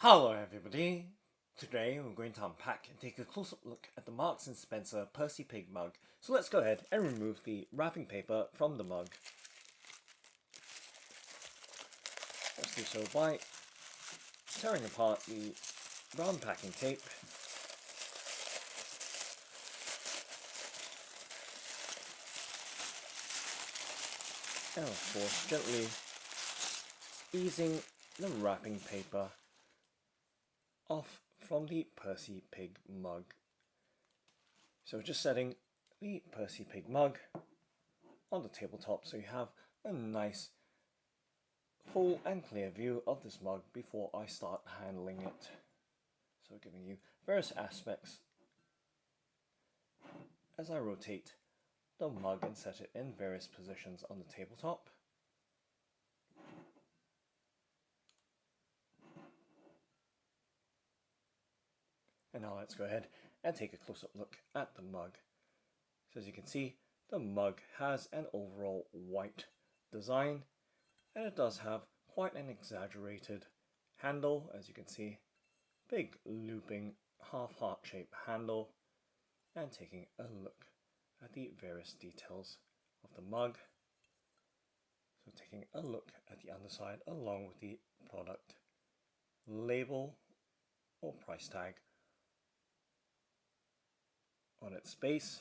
Hello everybody! Today we're going to unpack and take a close-up look at the Marks & Spencer Percy Pig mug. So let's go ahead and remove the wrapping paper from the mug. Let's do so by tearing apart the brown packing tape. And of course gently easing the wrapping paper off from the Percy Pig mug. So just setting the Percy Pig mug on the tabletop so you have a nice full and clear view of this mug before I start handling it. So giving you various aspects as I rotate the mug and set it in various positions on the tabletop. And now let's go ahead and take a close-up look at the mug. So as you can see, the mug has an overall white design, and it does have quite an exaggerated handle, as you can see. Big looping half heart shaped handle, and taking a look at the various details of the mug. So taking a look at the underside along with the product label or price tag on its base.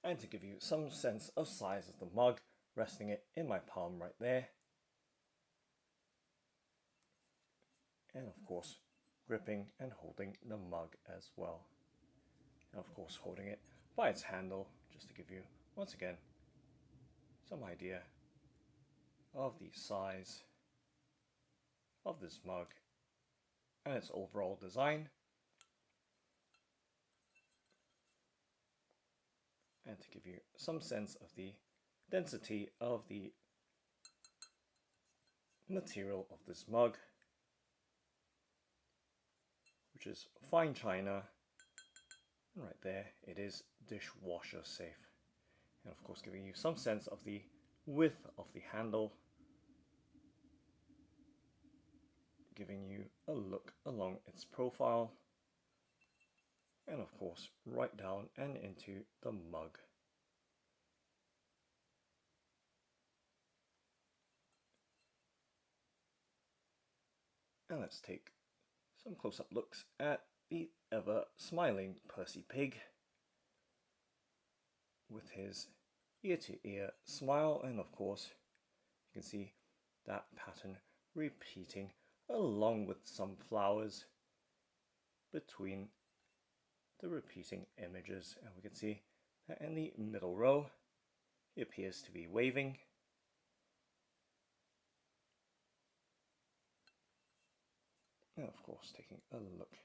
And to give you some sense of size of the mug, resting it in my palm right there. And of course, gripping and holding the mug as well. And of course, holding it by its handle, just to give you, once again, some idea of the size of this mug and its overall design. And to give you some sense of the density of the material of this mug, which is fine china, and right there it is dishwasher safe. And of course giving you some sense of the width of the handle, giving you a look along its profile, and of course right down and into the mug. And let's take some close-up looks at the ever smiling Percy Pig with his ear-to-ear smile, and of course you can see that pattern repeating along with some flowers between the repeating images. And we can see that in the middle row he appears to be waving, and of course taking a look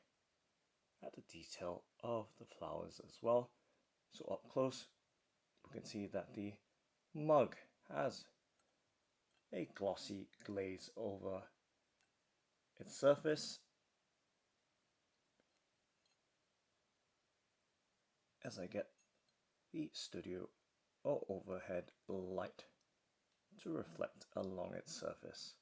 at the detail of the flowers as well. So up close we can see that the mug has a glossy glaze over its surface, as I get the studio or overhead light to reflect along its surface.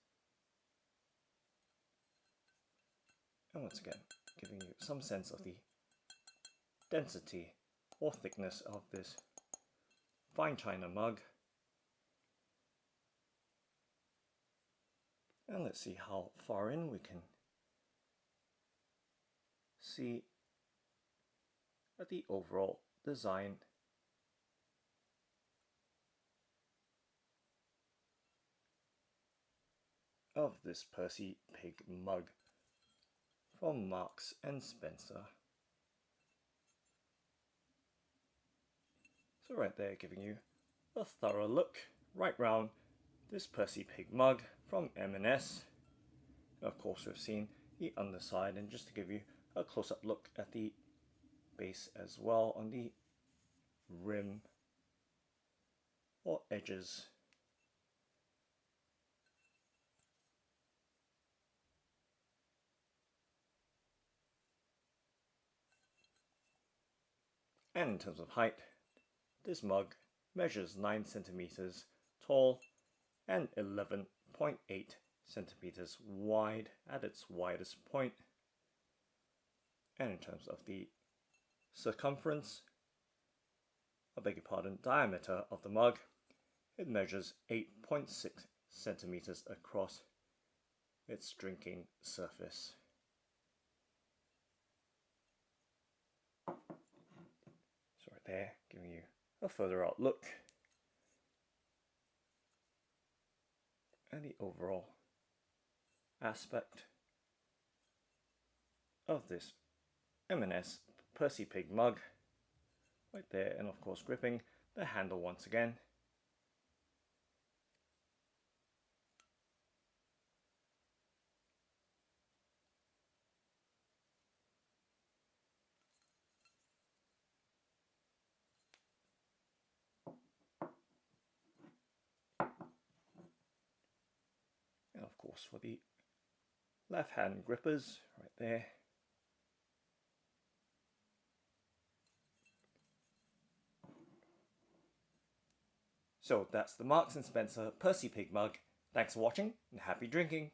And once again, giving you some sense of the density or thickness of this fine china mug. And let's see how far in we can see at the overall design of this Percy Pig mug from Marks & Spencer. So right there, giving you a thorough look right round this Percy Pig mug from M&S. Of course we've seen the underside, and just to give you a close-up look at the base as well on the rim or edges. And in terms of height, this mug measures 9 centimeters tall and 11 0.8 centimeters wide at its widest point. And in terms of the circumference, diameter of the mug, it measures 8.6 centimeters across its drinking surface. So right there, giving you a further out look and the overall aspect of this M&S Percy Pig mug right there, and of course gripping the handle once again. And of course for the left hand grippers right there. So that's the Marks & Spencer Percy Pig mug. Thanks for watching and happy drinking!